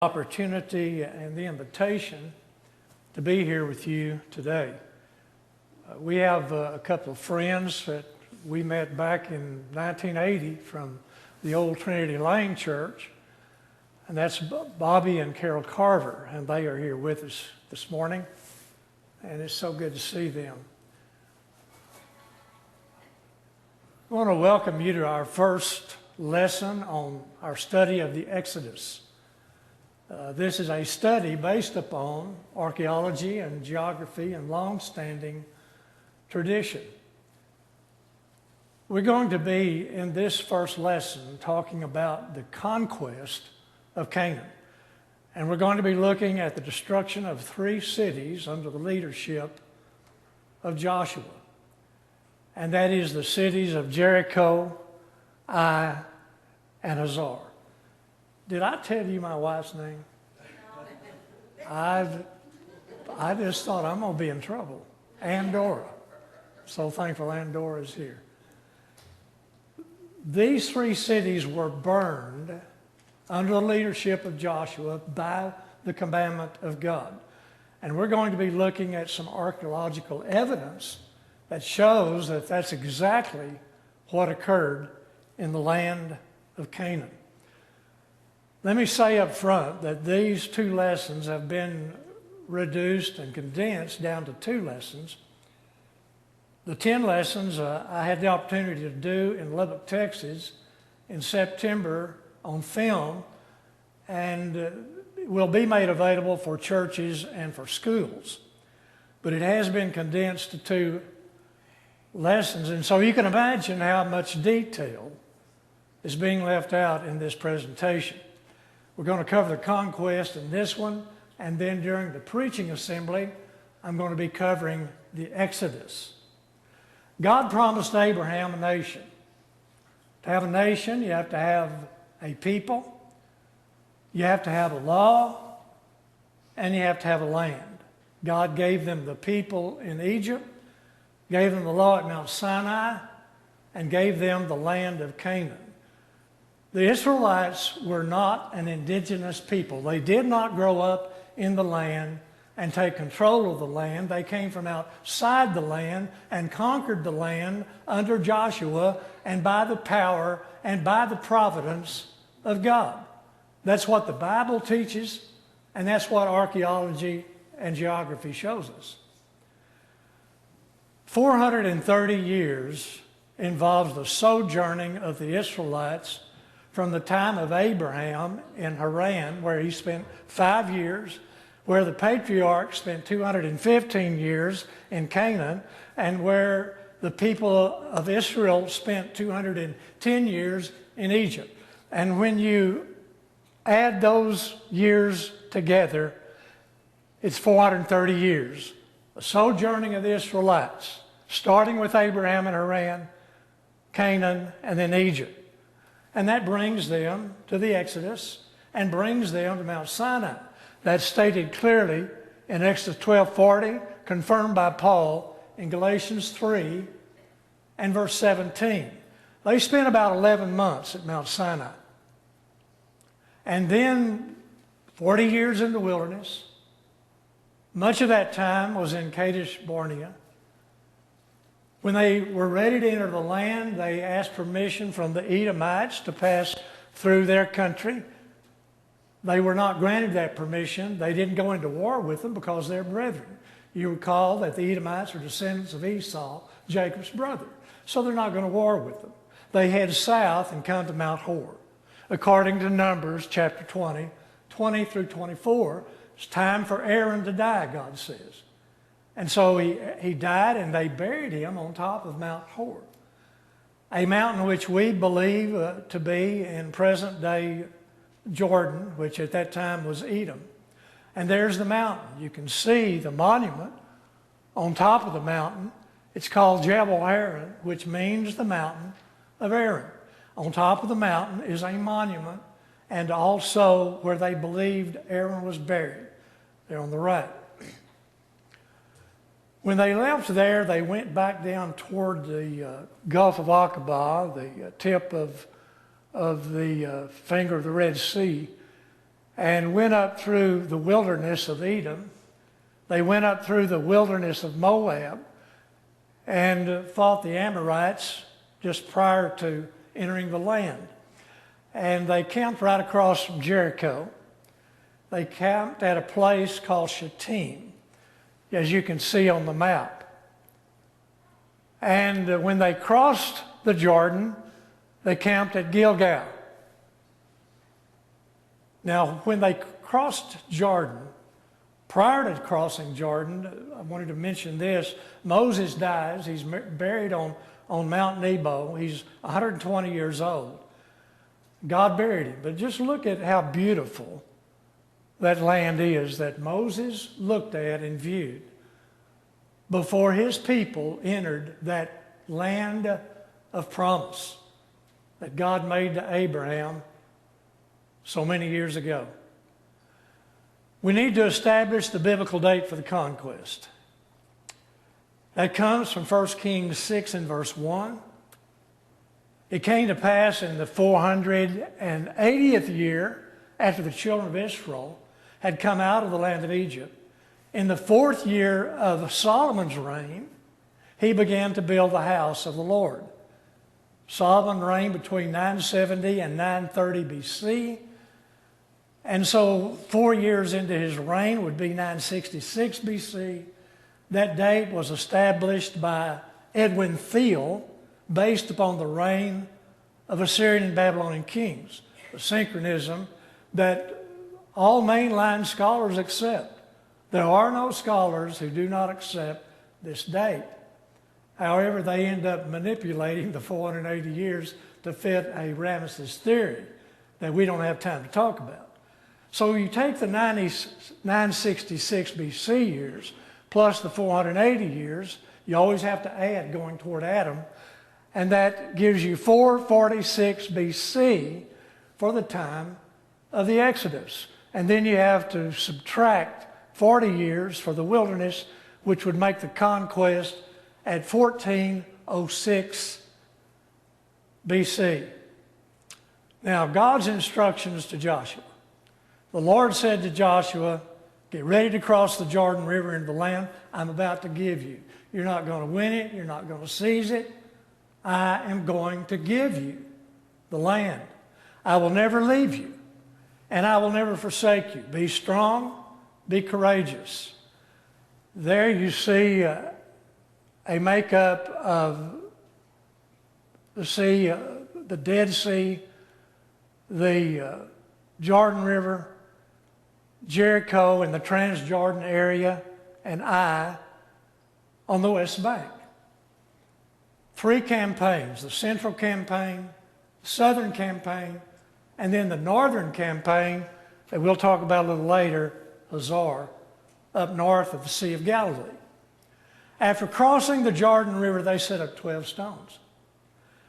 Opportunity and the invitation to be here with you today. We have a couple of friends that we met back in 1980 from the old Trinity Lane Church, and that's Bobby and Carol Carver, and they are here with us this morning, and it's so good to see them. I want to welcome you to our first lesson on our study of the Exodus. This is a study based upon archaeology and geography and long-standing tradition. We're going to be, in this first lesson, talking about the conquest of Canaan. And we're going to be looking at the destruction of 3 cities under the leadership of Joshua. And that is the cities of Jericho, Ai, and Hazor. Did I tell you my wife's name? I just thought I'm going to be in trouble. Andorra. So thankful Andorra is here. These 3 cities were burned under the leadership of Joshua by the commandment of God. And we're going to be looking at some archaeological evidence that shows that that's exactly what occurred in the land of Canaan. Let me say up front that these 2 lessons have been reduced and condensed down to 2 lessons. The 10 lessons I had the opportunity to do in Lubbock, Texas in September on film, and will be made available for churches and for schools. But it has been condensed to 2 lessons, and so you can imagine how much detail is being left out in this presentation. We're going to cover the conquest in this one, and then during the preaching assembly, I'm going to be covering the Exodus. God promised Abraham a nation. To have a nation, you have to have a people, you have to have a law, and you have to have a land. God gave them the people in Egypt, gave them the law at Mount Sinai, and gave them the land of Canaan. The Israelites were not an indigenous people. They did not grow up in the land and take control of the land. They came from outside the land and conquered the land under Joshua and by the power and by the providence of God. That's what the Bible teaches, and that's what archaeology and geography shows us. 430 years involves the sojourning of the Israelites from the time of Abraham in Haran, where he spent 5 years, where the patriarchs spent 215 years in Canaan, and where the people of Israel spent 210 years in Egypt. And when you add those years together, it's 430 years. The sojourning of the Israelites, starting with Abraham in Haran, Canaan, and then Egypt. And that brings them to the Exodus and brings them to Mount Sinai. That's stated clearly in Exodus 12:40, confirmed by Paul in Galatians 3 and verse 17. They spent about 11 months at Mount Sinai. And then 40 years in the wilderness. Much of that time was in Kadesh Barnea. When they were ready to enter the land, they asked permission from the Edomites to pass through their country. They were not granted that permission. They didn't go into war with them because they're brethren. You recall that the Edomites are descendants of Esau, Jacob's brother. So they're not going to war with them. They head south and come to Mount Hor. According to Numbers chapter 20, 20 through 24, it's time for Aaron to die, God says. And so he died, and they buried him on top of Mount Hor, a mountain which we believe to be in present-day Jordan, which at that time was Edom. And there's the mountain. You can see the monument on top of the mountain. It's called Jebel Aaron, which means the mountain of Aaron. On top of the mountain is a monument, and also where they believed Aaron was buried. There on the right. When they left there, they went back down toward the Gulf of Aqaba, the tip of the finger of the Red Sea, and went up through the wilderness of Edom. They went up through the wilderness of Moab and fought the Amorites just prior to entering the land. And they camped right across from Jericho. They camped at a place called Shittim, as you can see on the map. And when they crossed the Jordan, they camped at Gilgal. Now, when they crossed Jordan, prior to crossing Jordan, I wanted to mention this. Moses dies. He's buried on Mount Nebo. He's 120 years old. God buried him. But just look at how beautiful that land is that Moses looked at and viewed before his people entered that land of promise that God made to Abraham so many years ago. We need to establish the biblical date for the conquest. That comes from 1 Kings 6 and verse 1. It came to pass in the 480th year after the children of Israel had come out of the land of Egypt. In the 4th year of Solomon's reign, he began to build the house of the Lord. Solomon reigned between 970 and 930 BC. And so 4 years into his reign would be 966 BC. That date was established by Edwin Thiel based upon the reign of Assyrian and Babylonian kings, a synchronism that all mainline scholars accept. There are no scholars who do not accept this date. However, they end up manipulating the 480 years to fit a Ramesses theory that we don't have time to talk about. So you take the 966 BC years plus the 480 years, you always have to add going toward Adam, and that gives you 446 BC for the time of the Exodus. And then you have to subtract 40 years for the wilderness, which would make the conquest at 1406 BC. Now, God's instructions to Joshua. The Lord said to Joshua, get ready to cross the Jordan River into the land I'm about to give you. You're not going to win it. You're not going to seize it. I am going to give you the land. I will never leave you, and I will never forsake you. Be strong, be courageous. There you see a makeup of the sea, the Dead Sea, the Jordan River, Jericho in the Transjordan area, and Ai on the West Bank. 3 campaigns, the Central Campaign, the Southern Campaign, and then the Northern Campaign that we'll talk about a little later, Hazar, up north of the Sea of Galilee. After crossing the Jordan River, they set up 12 stones,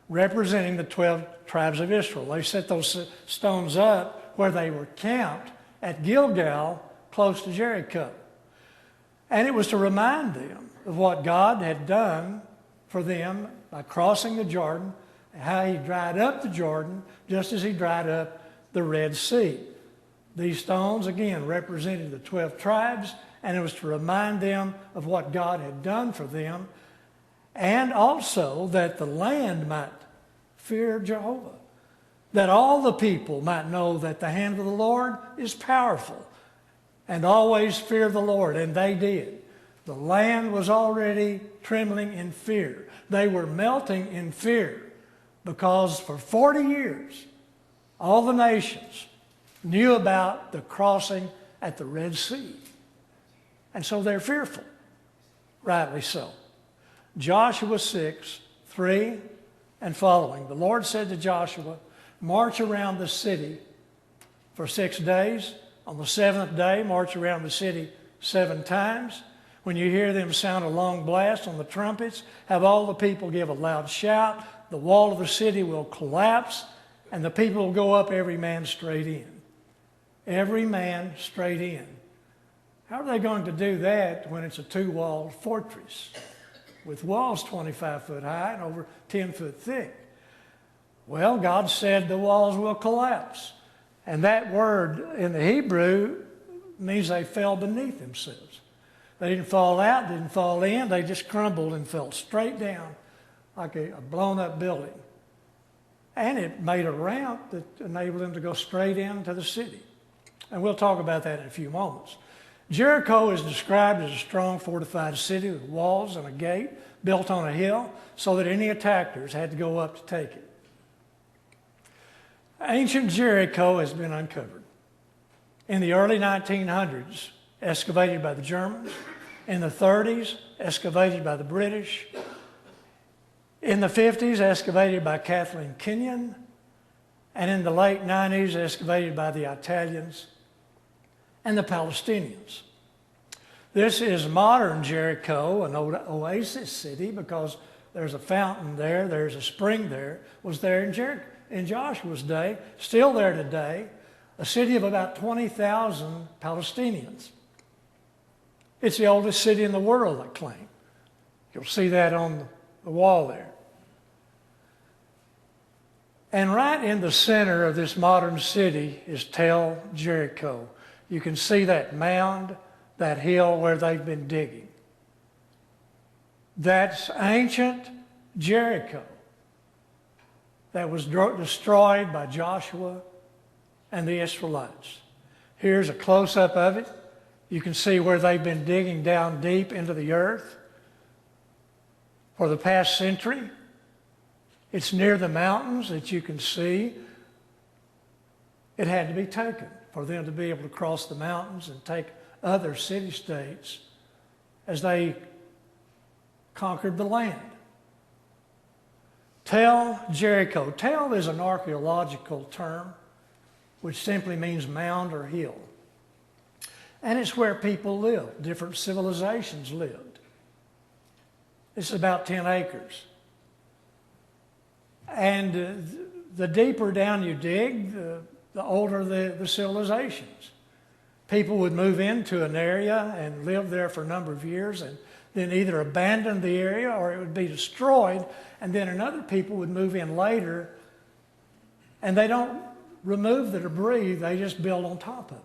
representing the 12 tribes of Israel. They set those stones up where they were camped at Gilgal, close to Jericho. And it was to remind them of what God had done for them by crossing the Jordan, and how he dried up the Jordan just as he dried up the Red Sea. These stones, again, represented the 12 tribes, and it was to remind them of what God had done for them, and also that the land might fear Jehovah, that all the people might know that the hand of the Lord is powerful, and always fear the Lord, and they did. The land was already trembling in fear. They were melting in fear because for 40 years, all the nations knew about the crossing at the Red Sea. And so they're fearful, rightly so. Joshua 6, 3 and following. The Lord said to Joshua, march around the city for 6 days. On the 7th day, march around the city 7 times. When you hear them sound a long blast on the trumpets, have all the people give a loud shout. The wall of the city will collapse, and the people will go up, every man straight in. Every man straight in. How are they going to do that when it's a 2-walled fortress with walls 25 foot high and over 10 foot thick? Well, God said the walls will collapse, And that word in the Hebrew means they fell beneath themselves. They didn't fall out, didn't fall in, they just crumbled and fell straight down like a blown up building. And it made a ramp that enabled them to go straight into the city. And we'll talk about that in a few moments. Jericho is described as a strong fortified city with walls and a gate built on a hill so that any attackers had to go up to take it. Ancient Jericho has been uncovered. In the early 1900s, excavated by the Germans. In the 30s, excavated by the British. In the 50s, excavated by Kathleen Kenyon. And in the late 90s, excavated by the Italians and the Palestinians. This is modern Jericho, an oasis city, because there's a fountain there, there's a spring there, was there in Joshua's day, still there today, a city of about 20,000 Palestinians. It's the oldest city in the world, they claim. You'll see that on the wall there. And right in the center of this modern city is Tel Jericho. You can see that mound, that hill where they've been digging. That's ancient Jericho that was destroyed by Joshua and the Israelites. Here's a close-up of it. You can see where they've been digging down deep into the earth for the past century. It's near the mountains that you can see. It had to be taken for them to be able to cross the mountains and take other city-states as they conquered the land. Tel Jericho. Tel is an archaeological term which simply means mound or hill. And it's where people lived, different civilizations lived. It's about 10 acres. And the deeper down you dig, the older the civilizations. People would move into an area and live there for a number of years and then either abandon the area or it would be destroyed, and then another people would move in later and they don't remove the debris, they just build on top of it.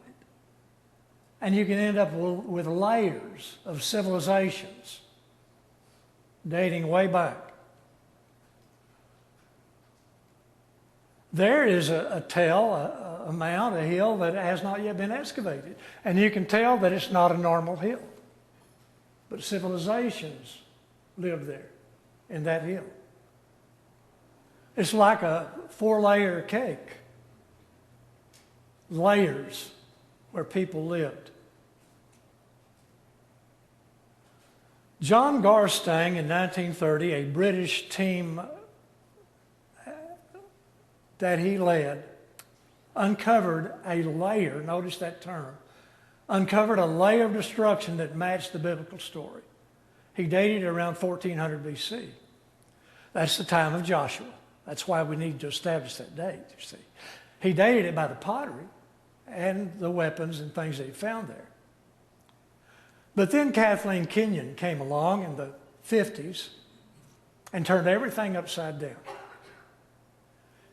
And you can end up with layers of civilizations dating way back. There is a mound, a hill that has not yet been excavated. And you can tell that it's not a normal hill. But civilizations live there in that hill. It's like a 4-layer cake. Layers where people lived. John Garstang in 1930, a British team that he led, uncovered a layer, notice that term, uncovered a layer of destruction that matched the biblical story. He dated it around 1400 BC. That's the time of Joshua. That's why we need to establish that date, you see. He dated it by the pottery and the weapons and things that he found there. But then Kathleen Kenyon came along in the 50s and turned everything upside down.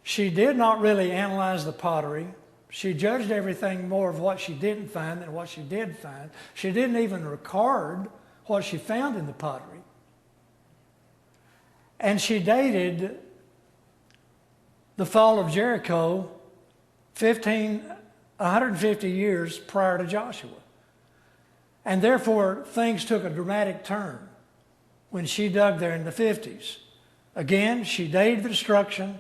She did not really analyze the pottery. She judged everything more of what she didn't find than what she did find. She didn't even record what she found in the pottery. And she dated the fall of Jericho 150 years prior to Joshua. And therefore, things took a dramatic turn when she dug there in the 50s. Again, she dated the destruction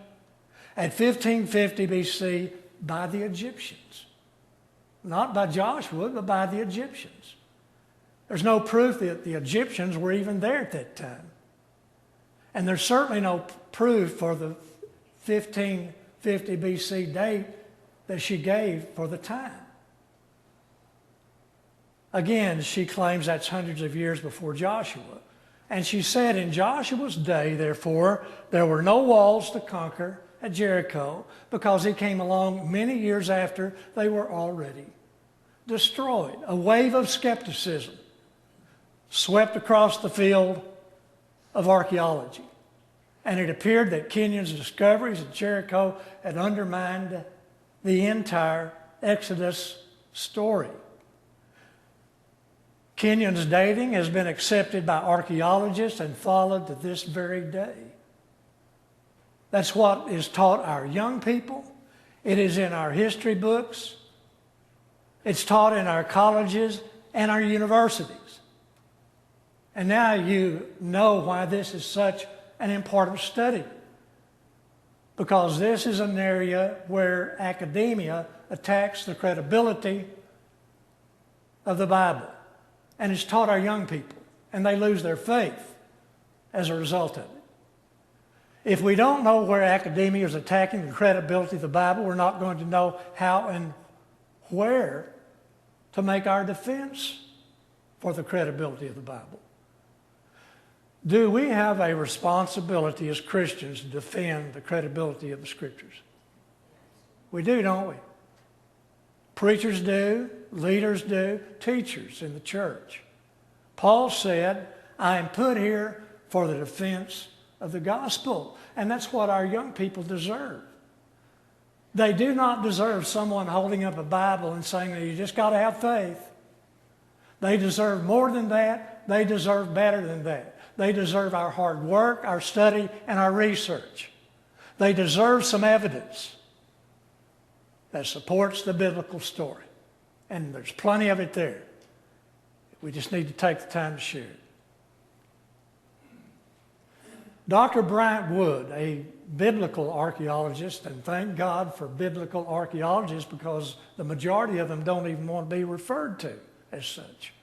at 1550 BC by the Egyptians. Not by Joshua, but by the Egyptians. There's no proof that the Egyptians were even there at that time. And there's certainly no proof for the 1550 BC date that she gave for the time. Again, she claims that's hundreds of years before Joshua. And she said, in Joshua's day, therefore, there were no walls to conquer at Jericho because he came along many years after they were already destroyed. A wave of skepticism swept across the field of archaeology. And it appeared that Kenyon's discoveries at Jericho had undermined the entire Exodus story. Kenyon's dating has been accepted by archaeologists and followed to this very day. That's what is taught our young people. It is in our history books. It's taught in our colleges and our universities. And now you know why this is such an important study. Because this is an area where academia attacks the credibility of the Bible. And it's taught our young people. And they lose their faith as a result of it. If we don't know where academia is attacking the credibility of the Bible, we're not going to know how and where to make our defense for the credibility of the Bible. Do we have a responsibility as Christians to defend the credibility of the Scriptures? We do, don't we? Preachers do, leaders do, teachers in the church. Paul said, I am put here for the defense of the gospel. And that's what our young people deserve. They do not deserve someone holding up a Bible and saying that you just got to have faith. They deserve more than that. They deserve better than that. They deserve our hard work, our study, and our research. They deserve some evidence that supports the biblical story. And there's plenty of it there. We just need to take the time to share it. Dr. Bryant Wood, a biblical archaeologist, and thank God for biblical archaeologists because the majority of them don't even want to be referred to as such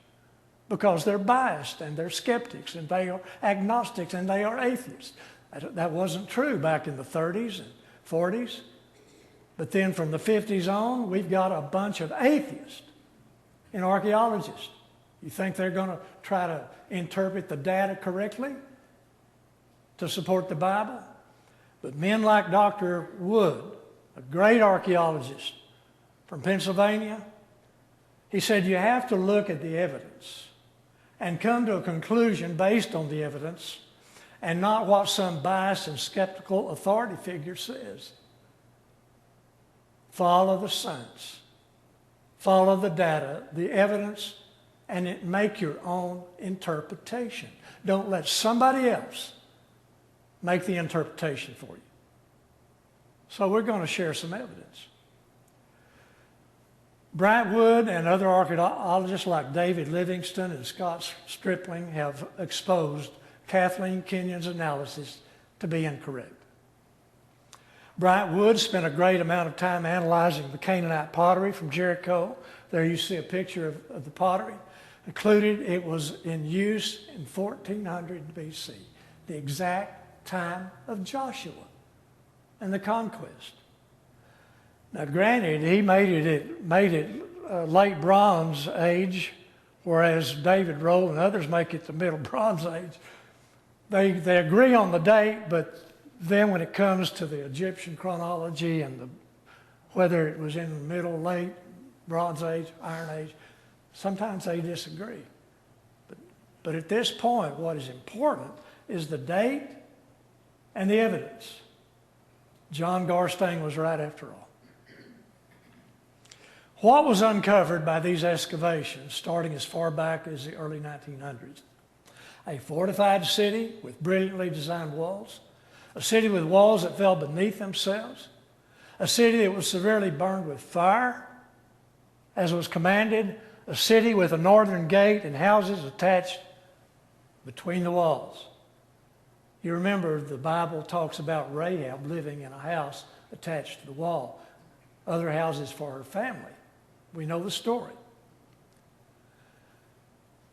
because they're biased and they're skeptics and they are agnostics and they are atheists. That wasn't true back in the 30s and 40s. But then from the 50s on, we've got a bunch of atheists and archaeologists. You think they're going to try to interpret the data correctly to support the Bible? But men like Dr. Wood, a great archaeologist from Pennsylvania, he said you have to look at the evidence and come to a conclusion based on the evidence and not what some biased and skeptical authority figure says. Follow the science, follow the data, the evidence, and make your own interpretation. Don't let somebody else make the interpretation for you. So we're going to share some evidence. Bryant Wood and other archaeologists like David Livingston and Scott Stripling have exposed Kathleen Kenyon's analysis to be incorrect. Bryant Wood spent a great amount of time analyzing the Canaanite pottery from Jericho. There you see a picture of the pottery. Included, it was in use in 1400 BC, the exact time of Joshua and the Conquest. Now, granted, he made it late Bronze Age, whereas David Roll and others make it the Middle Bronze Age. They agree on the date, but then when it comes to the Egyptian chronology and whether it was in the Middle, Late Bronze Age, Iron Age, sometimes they disagree. But at this point, what is important is the date and the evidence. John Garstang was right after all. What was uncovered by these excavations, starting as far back as the early 1900s? A fortified city with brilliantly designed walls, a city with walls that fell beneath themselves, a city that was severely burned with fire, as was commanded, a city with a northern gate and houses attached between the walls. You remember the Bible talks about Rahab living in a house attached to the wall, other houses for her family. We know the story.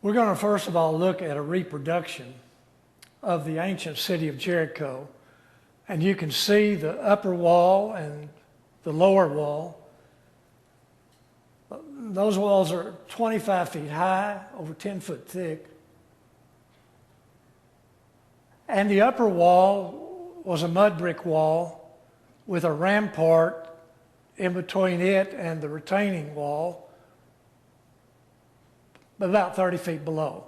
We're going to first of all look at a reproduction of the ancient city of Jericho. And you can see the upper wall and the lower wall. Those walls are 25 feet high, over 10 foot thick. And the upper wall was a mud brick wall with a rampart in between it and the retaining wall, about 30 feet below.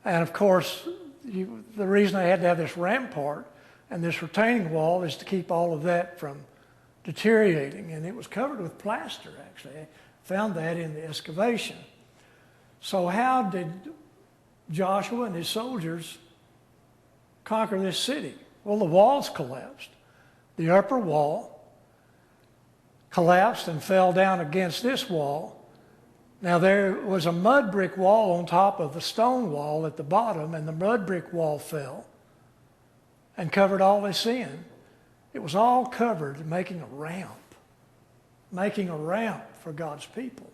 And of course, the reason they had to have this rampart and this retaining wall is to keep all of that from deteriorating, and it was covered with plaster, actually. I found that in the excavation. So how did Joshua and his soldiers conquer this city? Well, the walls collapsed. The upper wall collapsed and fell down against this wall. Now, there was a mud brick wall on top of the stone wall at the bottom, and the mud brick wall fell and covered all this in. It was all covered, making a ramp for God's people.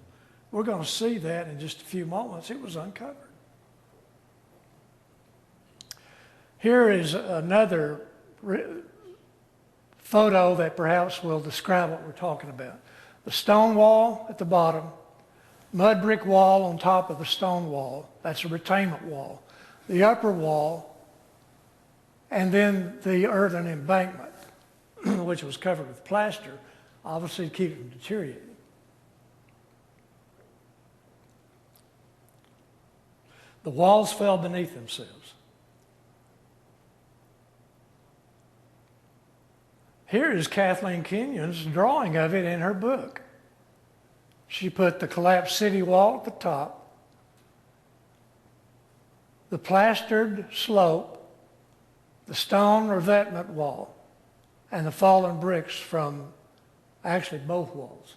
We're going to see that in just a few moments. It was uncovered. Here is another photo that perhaps will describe what we're talking about. The stone wall at the bottom, mud brick wall on top of the stone wall. That's a retainment wall. The upper wall, and then the earthen embankment, which was covered with plaster, obviously to keep it from deteriorating. The walls fell beneath themselves. Here is Kathleen Kenyon's drawing of it in her book. She put the collapsed city wall at the top, the plastered slope, the stone revetment wall, and the fallen bricks from actually both walls.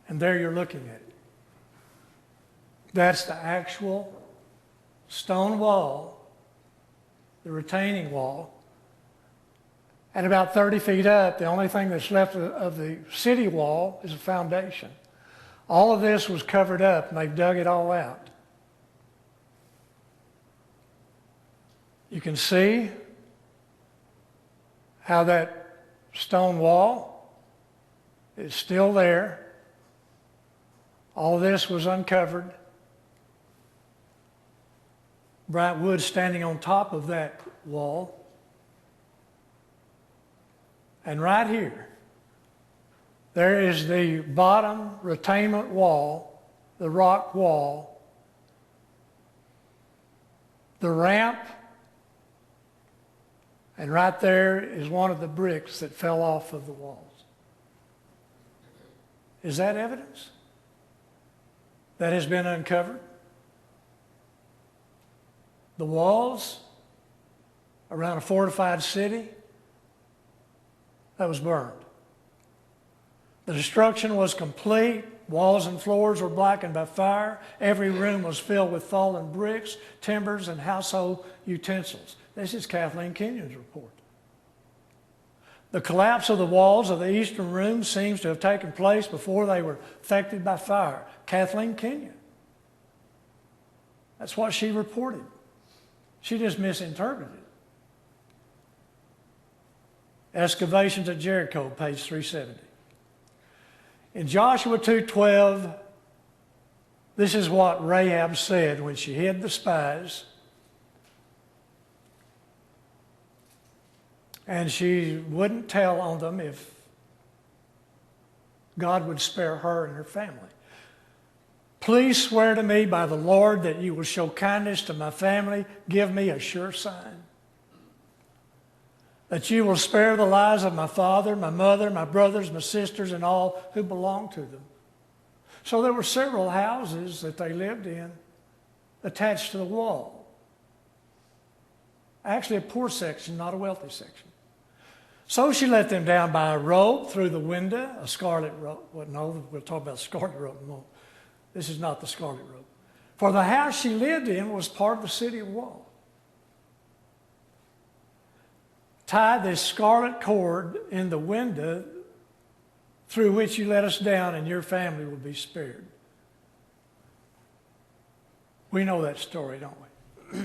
And there you're looking at it. That's the actual stone wall, the retaining wall. And about 30 feet up, the only thing that's left of the city wall is a foundation. All of this was covered up, and they've dug it all out. You can see how that stone wall is still there. All of this was uncovered. Bright wood standing on top of that wall. And right here, there is the bottom retainment wall, the rock wall, the ramp, and right there is one of the bricks that fell off of the walls. Is that evidence that has been uncovered? The walls around a fortified city that was burned. The destruction was complete. Walls and floors were blackened by fire. Every room was filled with fallen bricks, timbers, and household utensils. This is Kathleen Kenyon's report. The collapse of the walls of the eastern room seems to have taken place before they were affected by fire. Kathleen Kenyon. That's what she reported. She just misinterpreted it. Excavations at Jericho, page 370. In Joshua 2:12, this is what Rahab said when she hid the spies. And she wouldn't tell on them if God would spare her and her family. Please swear to me by the Lord that you will show kindness to my family. Give me a sure sign that you will spare the lives of my father, my mother, my brothers, my sisters, and all who belong to them. So there were several houses that they lived in attached to the wall. Actually, a poor section, not a wealthy section. So she let them down by a rope through the window, a scarlet rope. Well, no, we'll talk about scarlet rope in a moment. This is not the scarlet rope. For the house she lived in was part of the city wall. Tie this scarlet cord in the window through which you let us down, and your family will be spared. We know that story, don't we?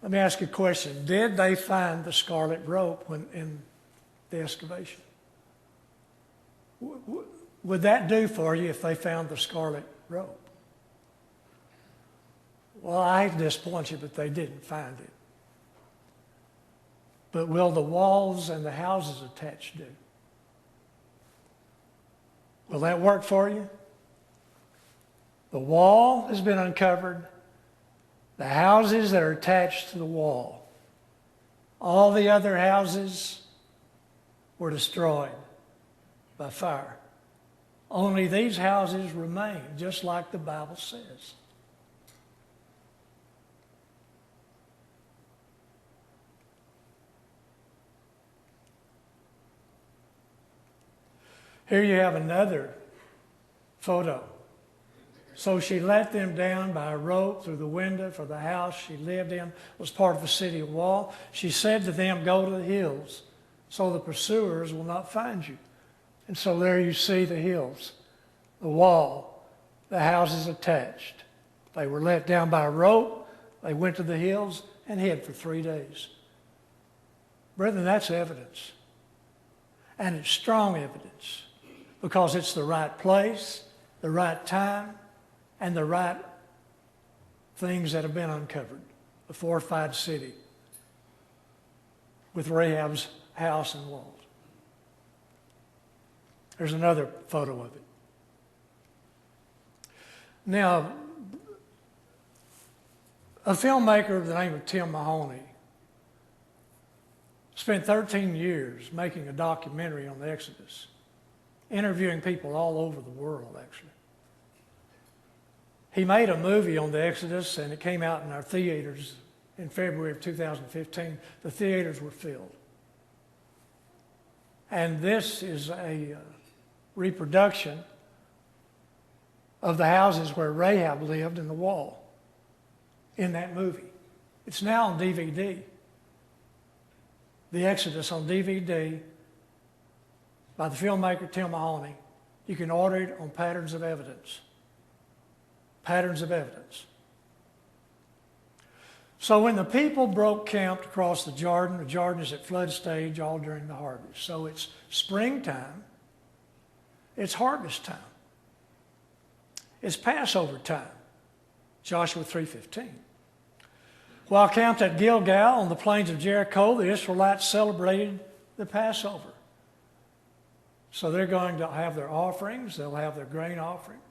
Let me ask you a question. Did they find the scarlet rope when in the excavation? Would that do for you if they found the scarlet rope? Well, I hate to disappoint you, but they didn't find it. But will the walls and the houses attached do? Will that work for you? The wall has been uncovered. The houses that are attached to the wall. All the other houses were destroyed by fire. Only these houses remain, just like the Bible says. Here you have another photo. So she let them down by a rope through the window, for the house she lived in was part of the city wall. She said to them, "Go to the hills, so the pursuers will not find you." And so there you see the hills, the wall, the houses attached. They were let down by a rope. They went to the hills and hid for 3 days. Brethren, that's evidence. And it's strong evidence, because it's the right place, the right time, and the right things that have been uncovered. A fortified city with Rahab's house and walls. There's another photo of it. Now, a filmmaker by the name of Tim Mahoney spent 13 years making a documentary on the Exodus, interviewing people all over the world, actually. He made a movie on the Exodus, and it came out in our theaters in February of 2015. The theaters were filled. And this is a reproduction of the houses where Rahab lived in the wall in that movie. It's now on DVD. The Exodus on DVD by the filmmaker Tim Mahoney. You can order it on Patterns of Evidence. Patterns of Evidence. So when the people broke camp to cross the Jordan is at flood stage all during the harvest. So it's springtime. It's harvest time. It's Passover time. Joshua 3:15. While camped at Gilgal on the plains of Jericho, the Israelites celebrated the Passover. So they're going to have their offerings. They'll have their grain offering.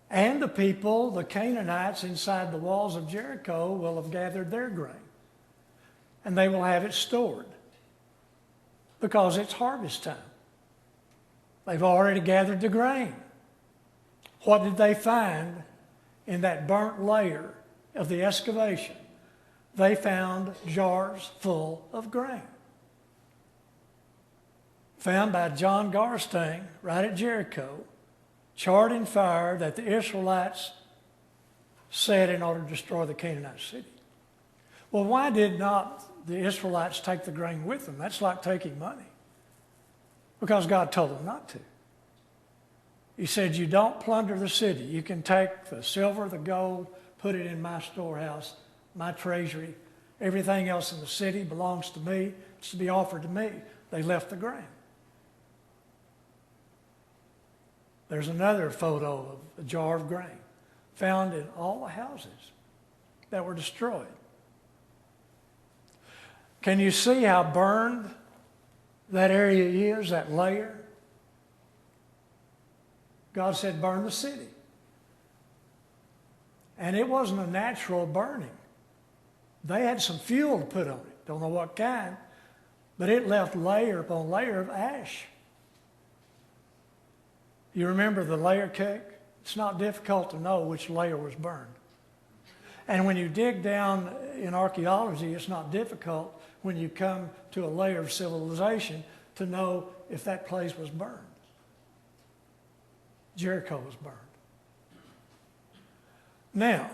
And the people, the Canaanites inside the walls of Jericho, will have gathered their grain. And they will have it stored, because it's harvest time. They've already gathered the grain. What did they find in that burnt layer of the excavation? They found jars full of grain. Found by John Garstang right at Jericho, charred in fire, that the Israelites set in order to destroy the Canaanite city. Well, why did not the Israelites take the grain with them? That's like taking money. Because God told them not to. He said, you don't plunder the city. You can take the silver, the gold, put it in my storehouse, my treasury. Everything else in the city belongs to me. It's to be offered to me. They left the grain. There's another photo of a jar of grain found in all the houses that were destroyed. Can you see how burned that area is, that layer? God said, burn the city. And it wasn't a natural burning. They had some fuel to put on it. Don't know what kind, but it left layer upon layer of ash. You remember the layer cake? It's not difficult to know which layer was burned. And when you dig down in archaeology, it's not difficult when you come to a layer of civilization to know if that place was burned. Jericho was burned. Now,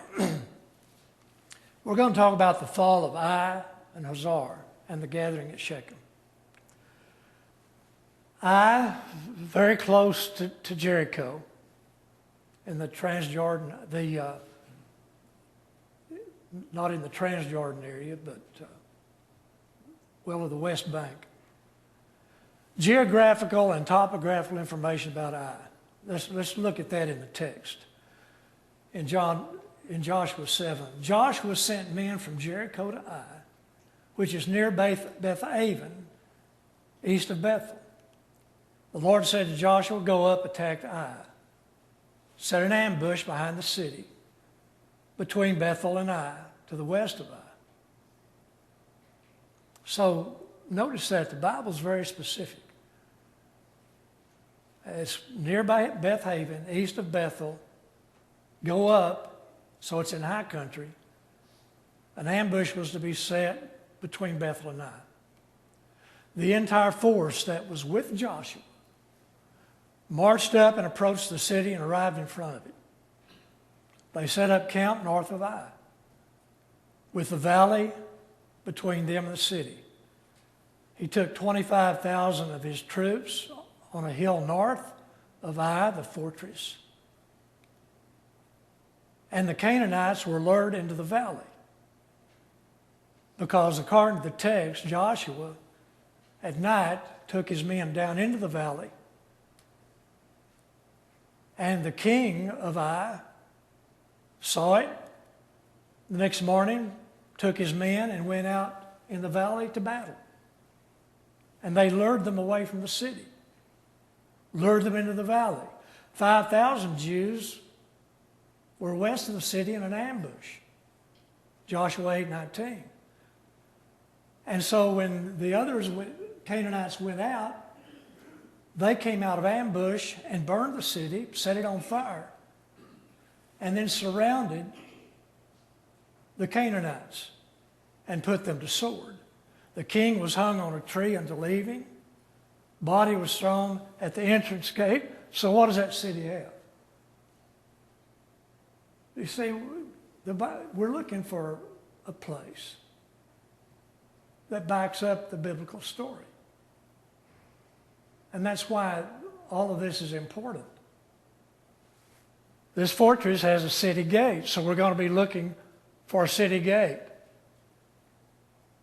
we're going to talk about the fall of Ai and Hazar and the gathering at Shechem. Ai, very close to Jericho, in the Transjordan, not in the Transjordan area, but of the West Bank. Geographical and topographical information about Ai. Let's look at that in the text. In Joshua 7, Joshua sent men from Jericho to Ai, which is near Beth-aven, east of Bethel. The Lord said to Joshua, go up, attack Ai. Set an ambush behind the city, between Bethel and Ai, to the west of Ai. So notice that the Bible's very specific. It's nearby Beth Haven, east of Bethel. Go up, so it's in high country. An ambush was to be set between Bethel and Ai. The entire force that was with Joshua marched up and approached the city and arrived in front of it. They set up camp north of Ai, with the valley between them and the city. He took 25,000 of his troops on a hill north of Ai, the fortress. And the Canaanites were lured into the valley, because according to the text, Joshua at night took his men down into the valley. And the king of Ai saw it. The next morning, took his men and went out in the valley to battle. And they lured them away from the city, lured them into the valley. 5,000 Jews were west of the city in an ambush. Joshua 8:19. And so when the others, Canaanites, went out, they came out of ambush and burned the city, set it on fire, and then surrounded the Canaanites and put them to sword. The king was hung on a tree until leaving. Body was thrown at the entrance gate. So what does that city have? You see, we're looking for a place that backs up the biblical story. And that's why all of this is important. This fortress has a city gate, so we're going to be looking for a city gate.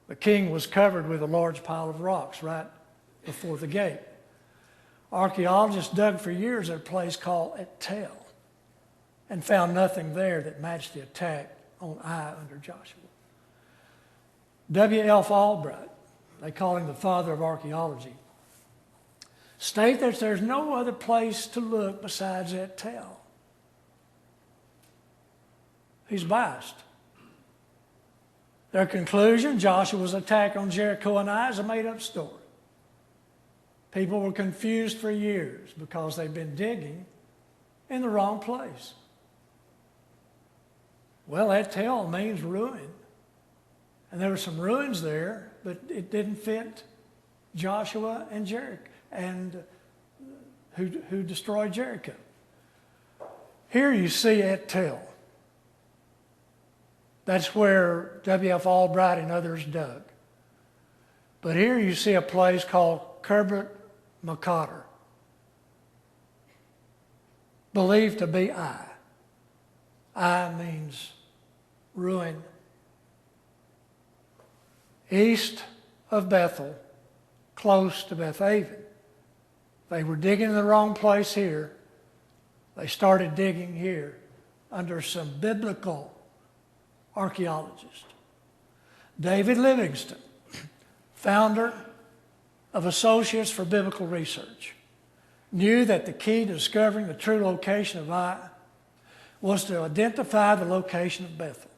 The king was covered with a large pile of rocks right before the gate. Archaeologists dug for years at a place called Ebal and found nothing there that matched the attack on Ai under Joshua. W.L. Albright, they call him the father of archaeology, state that there's no other place to look besides Ebal. He's biased. Their conclusion, Joshua's attack on Jericho and Ai, is a made-up story. People were confused for years because they've been digging in the wrong place. Well, Ebal means ruin. And there were some ruins there, but it didn't fit Joshua and Jericho, and who destroyed Jericho. Here you see Ebal. That's where W.F. Albright and others dug. But here you see a place called Kerbet Makader, believed to be Ai. Ai means ruin. East of Bethel, close to Beth Haven. They were digging in the wrong place here. They started digging here under some biblical archaeologists. David Livingstone, founder of Associates for Biblical Research, knew that the key to discovering the true location of Ai was to identify the location of Bethel.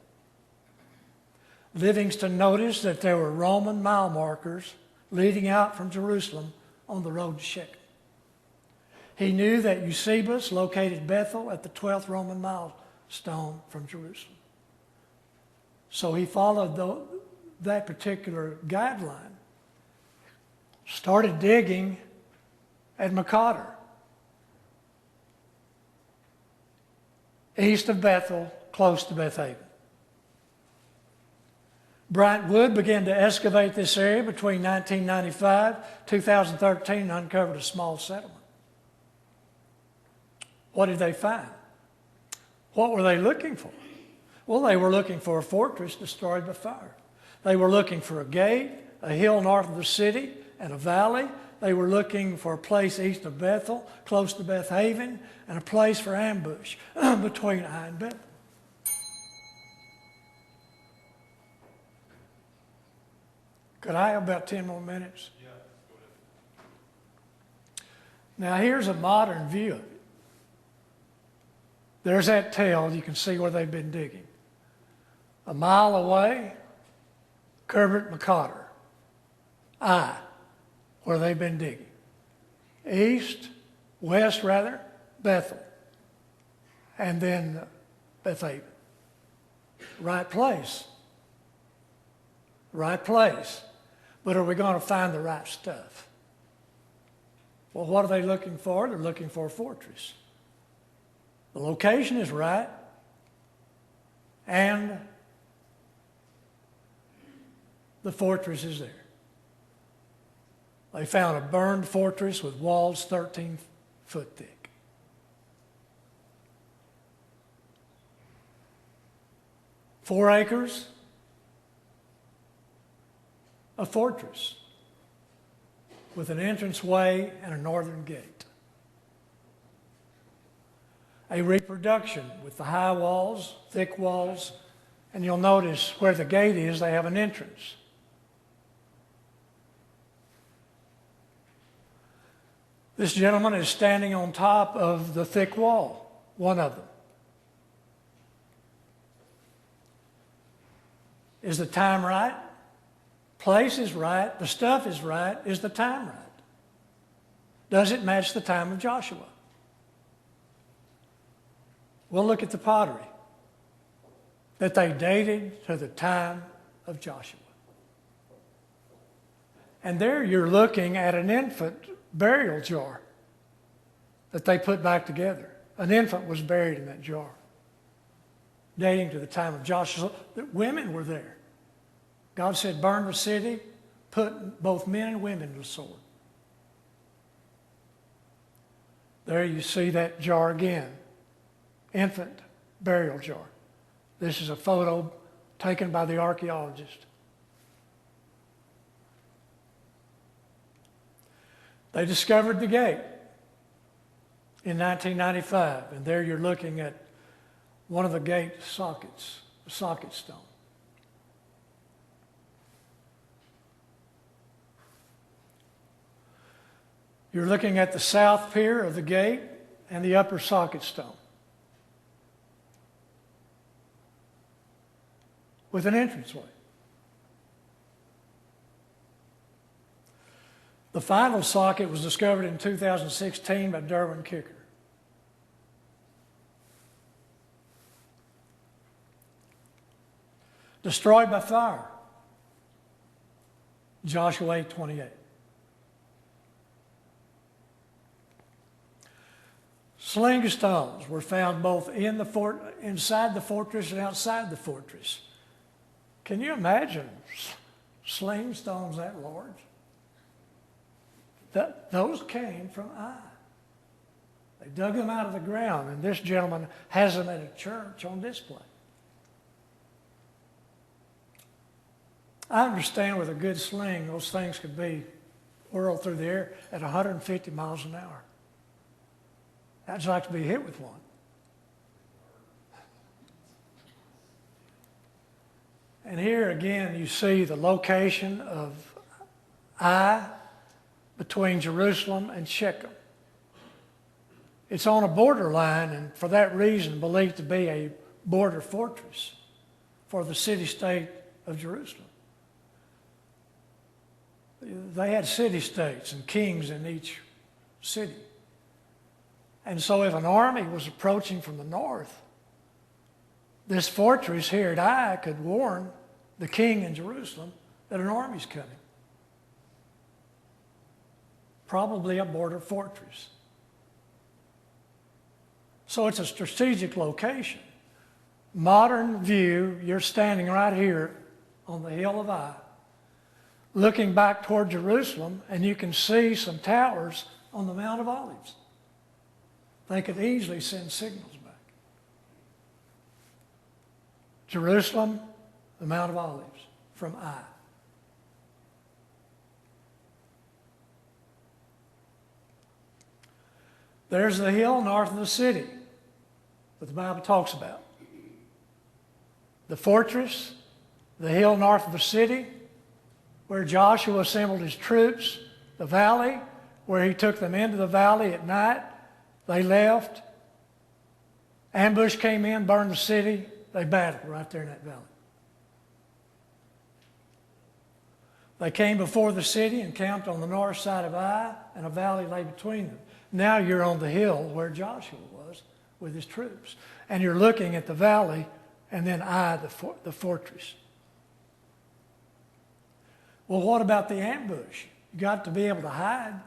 Livingstone noticed that there were Roman mile markers leading out from Jerusalem on the road to Shechem. He knew that Eusebius located Bethel at the 12th Roman milestone from Jerusalem. So he followed that particular guideline, started digging at Makader, east of Bethel, close to Beth Haven. Bryant Wood began to excavate this area between 1995 and 2013 and uncovered a small settlement. What did they find? What were they looking for? Well, they were looking for a fortress destroyed by fire. They were looking for a gate, a hill north of the city, and a valley. They were looking for a place east of Bethel, close to Beth Haven, and a place for ambush between Ai and Bethel. Could I have about 10 more minutes? Yeah, go ahead. Now, here's a modern view of it. There's that tail. You can see where they've been digging. A mile away, Kerbet Makader. Ai, where they've been digging. West, Bethel. And then Bethaven. Right place. Right place. But are we going to find the right stuff? Well, what are they looking for? They're looking for a fortress. The location is right. And the fortress is there. They found a burned fortress with walls 13 foot thick. Four acres, a fortress with an entranceway and a northern gate. A reproduction with the high walls, thick walls, and you'll notice where the gate is, they have an entrance. This gentleman is standing on top of the thick wall, one of them. Is the time right? Place is right. The stuff is right. Is the time right? Does it match the time of Joshua? We'll look at the pottery that they dated to the time of Joshua. And there you're looking at an infant burial jar that they put back together. An infant was buried in that jar, dating to the time of Joshua. The women were there. God said, burn the city, put both men and women to the sword. There you see that jar again. Infant burial jar. This is a photo taken by the archaeologist. They discovered the gate in 1995, and there you're looking at one of the gate sockets, the socket stone. You're looking at the south pier of the gate and the upper socket stone with an entranceway. The final socket was discovered in 2016 by Derwin Kicker. Destroyed by fire. Joshua 8:28. Sling stones were found both in the inside the fortress and outside the fortress. Can you imagine sling stones that large? Those came from Ai. They dug them out of the ground, and this gentleman has them at a church on display. I understand with a good sling, those things could be whirled through the air at 150 miles an hour. I'd like to be hit with one. And here again, you see the location of Ai between Jerusalem and Shechem. It's on a borderline, and for that reason believed to be a border fortress for the city-state of Jerusalem. They had city-states and kings in each city. And so if an army was approaching from the north, this fortress here at Ai could warn the king in Jerusalem that an army's coming. Probably a border fortress. So it's a strategic location. Modern view, you're standing right here on the hill of Ai, looking back toward Jerusalem, and you can see some towers on the Mount of Olives. They could easily send signals back. Jerusalem, the Mount of Olives, from Ai. There's the hill north of the city that the Bible talks about. The fortress, the hill north of the city, where Joshua assembled his troops, the valley, where he took them into the valley at night. They left. Ambush came in, burned the city. They battled right there in that valley. They came before the city and camped on the north side of Ai, and a valley lay between them. Now you're on the hill where Joshua was with his troops. And you're looking at the valley and then Ai, the fortress. Well, what about the ambush? You got to be able to hide.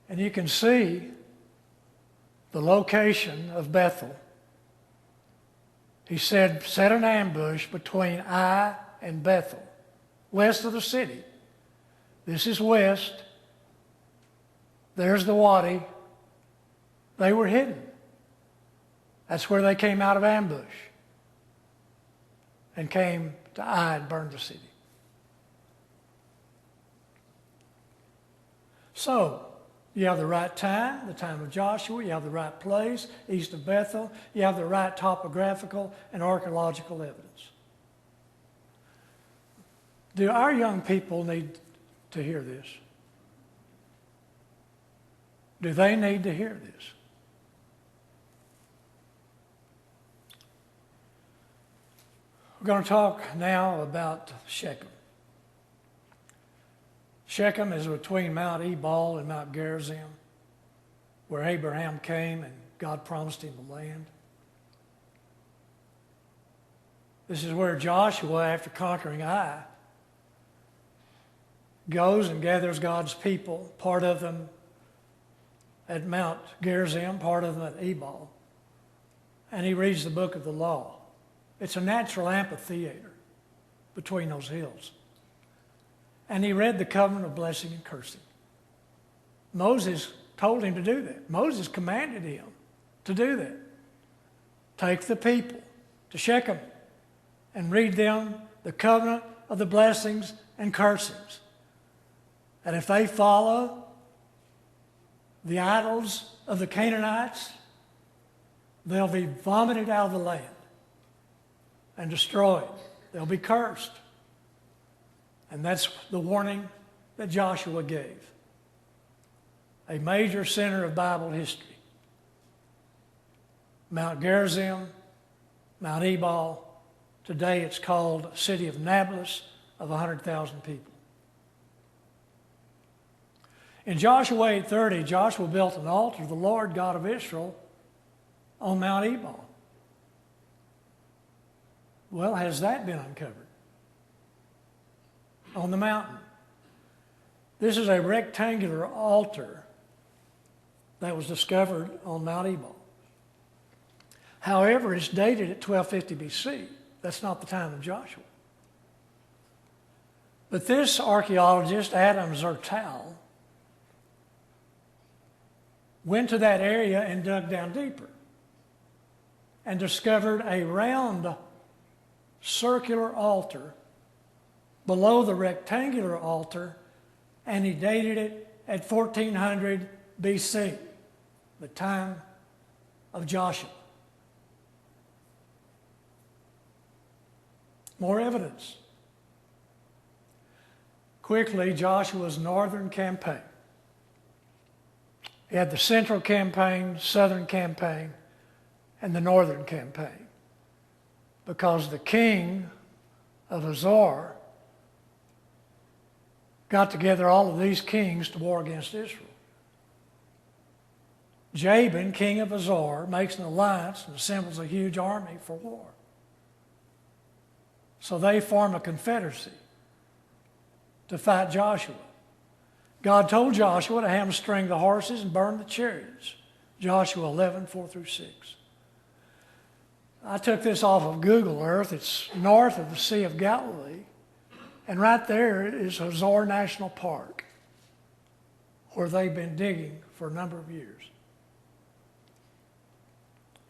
And you can see the location of Bethel. He said, set an ambush between Ai and Bethel, west of the city. This is west. There's the wadi. They were hidden. That's where they came out of ambush and came to Ai and burned the city. So, you have the right time, the time of Joshua. You have the right place, east of Bethel. You have the right topographical and archaeological evidence. Do our young people need to hear this? Do they need to hear this? We're going to talk now about Shechem. Shechem is between Mount Ebal and Mount Gerizim, where Abraham came and God promised him the land. This is where Joshua, after conquering Ai, goes and gathers God's people, part of them at Mount Gerizim, part of them at Ebal, and he reads the book of the law. It's a natural amphitheater between those hills. And he read the covenant of blessing and cursing. Moses told him to do that. Moses commanded him to do that. Take the people to Shechem and read them the covenant of the blessings and cursings. And if they follow the idols of the Canaanites, they'll be vomited out of the land and destroyed. They'll be cursed. And that's the warning that Joshua gave. A major center of Bible history. Mount Gerizim, Mount Ebal. Today it's called City of Nablus of 100,000 people. In Joshua 8:30, Joshua built an altar to the Lord God of Israel on Mount Ebal. Well, has that been uncovered? On the mountain. This is a rectangular altar that was discovered on Mount Ebal. However, it's dated at 1250 BC. That's not the time of Joshua. But this archaeologist, Adam Zertal, went to that area and dug down deeper and discovered a round circular altar below the rectangular altar, and he dated it at 1400 BC, the time of Joshua. More evidence. Quickly, Joshua's northern campaign. He had the central campaign, southern campaign, and the northern campaign. Because the king of Hazor got together all of these kings to war against Israel. Jabin, king of Hazor, makes an alliance and assembles a huge army for war. So they form a confederacy to fight Joshua. God told Joshua to hamstring the horses and burn the chariots. Joshua 11:4-6. I took this off of Google Earth. It's north of the Sea of Galilee. And right there is Hazor National Park, where they've been digging for a number of years.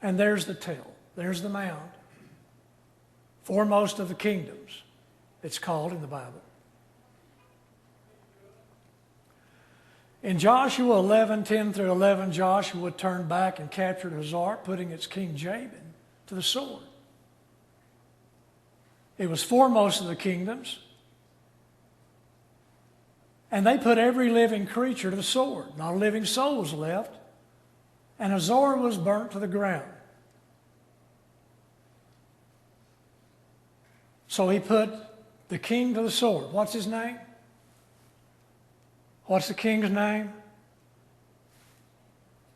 And there's the tell. There's the mound. Foremost of the kingdoms, it's called in the Bible. In Joshua 11:10-11, Joshua turned back and captured Hazor, putting its king Jabin to the sword. It was foremost of the kingdoms. And they put every living creature to the sword. Not a living soul was left. And Hazor was burnt to the ground. So he put the king to the sword. What's his name? What's the king's name?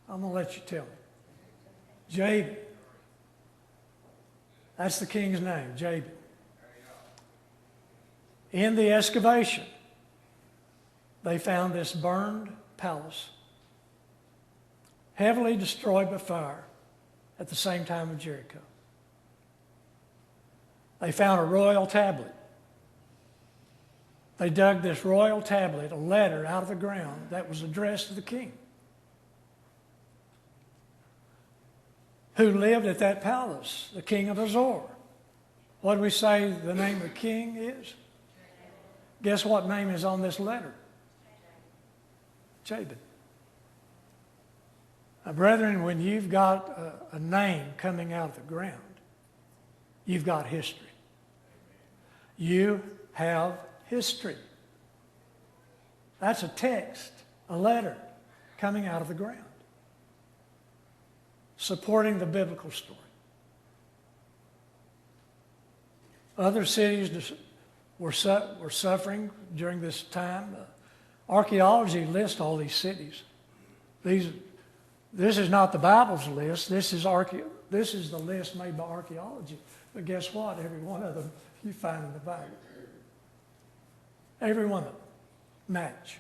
I'm going to let you tell me. Jabin. That's the king's name, Jabin. In the excavation, they found this burned palace, heavily destroyed by fire at the same time of Jericho. They found a royal tablet. They dug this royal tablet, a letter, out of the ground that was addressed to the king, who lived at that palace, the king of Hazor. What do we say the name of the king is? Guess what name is on this letter? Jabin. Now, brethren, when you've got a name coming out of the ground, you've got history. You have history. That's a text, a letter coming out of the ground, supporting the biblical story. Other cities were suffering during this time. Archaeology lists all these cities. This is not the Bible's list. This is the list made by archaeology. But guess what? Every one of them you find in the Bible. Every one of them match.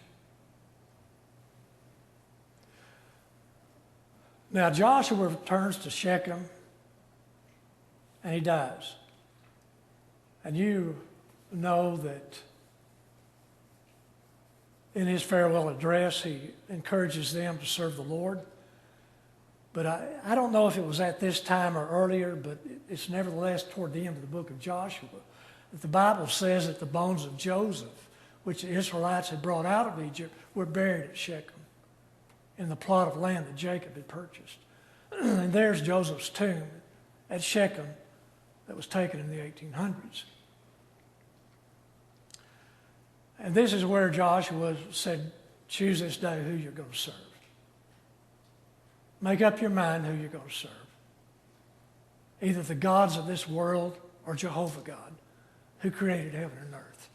Now Joshua returns to Shechem and he dies. And you know that in his farewell address he encourages them to serve the Lord. But I don't know if it was at this time or earlier, but it's nevertheless toward the end of the book of Joshua that the Bible says that the bones of Joseph, which the Israelites had brought out of Egypt, were buried at Shechem in the plot of land that Jacob had purchased. And there's Joseph's tomb at Shechem that was taken in the 1800s. And this is where Joshua said, choose this day who you're going to serve. Make up your mind who you're going to serve. Either the gods of this world or Jehovah God, who created heaven and earth.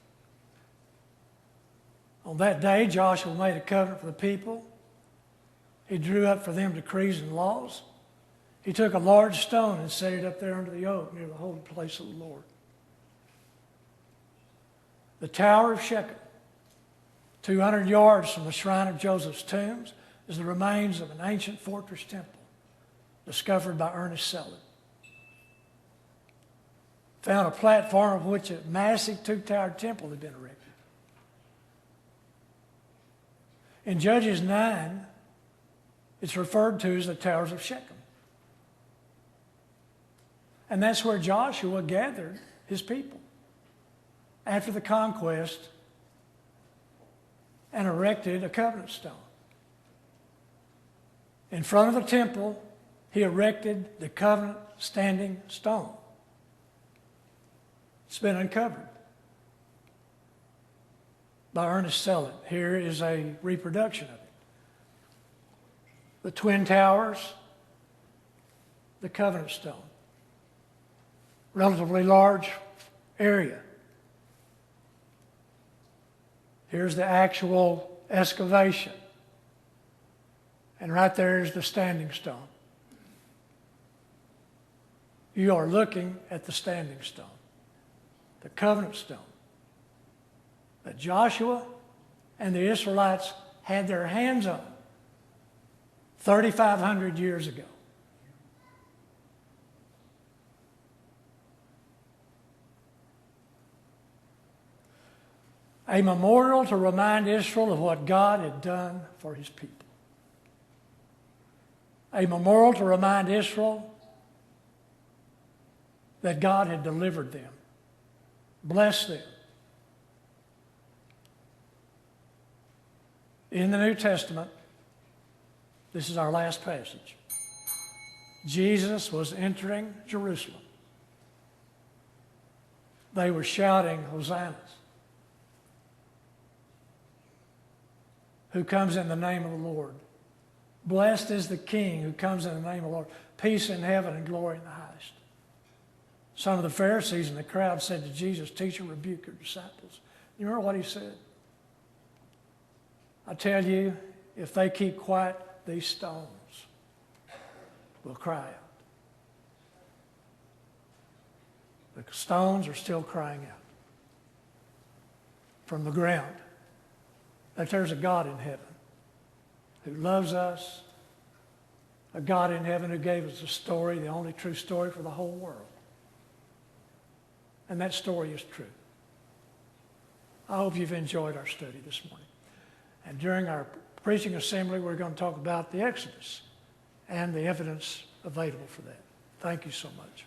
On that day, Joshua made a covenant for the people. He drew up for them decrees and laws. He took a large stone and set it up there under the oak near the holy place of the Lord. The Tower of Shechem, 200 yards from the shrine of Joseph's tombs, is the remains of an ancient fortress temple discovered by Ernest Selden. Found a platform of which a massive two-towered temple had been erected. In Judges 9, it's referred to as the Towers of Shechem. And that's where Joshua gathered his people after the conquest and erected a covenant stone. In front of the temple, he erected the covenant standing stone. It's been uncovered by Ernest Selden. Here is a reproduction of it. The Twin Towers, the covenant stone. Relatively large area. Here's the actual excavation. And right there is the standing stone. You are looking at the standing stone, the covenant stone that Joshua and the Israelites had their hands on 3,500 years ago. A memorial to remind Israel of what God had done for his people. A memorial to remind Israel that God had delivered them, blessed them. In the New Testament, this is our last passage. Jesus was entering Jerusalem. They were shouting, Hosannas. Who comes in the name of the Lord. Blessed is the King who comes in the name of the Lord. Peace in heaven and glory in the highest. Some of the Pharisees in the crowd said to Jesus, "Teacher, rebuke your disciples." You remember what he said? I tell you, if they keep quiet, these stones will cry out. The stones are still crying out from the ground that there's a God in heaven who loves us, a God in heaven who gave us a story, the only true story for the whole world. And that story is true. I hope you've enjoyed our study this morning. And during our preaching assembly, we're going to talk about the Exodus and the evidence available for that. Thank you so much.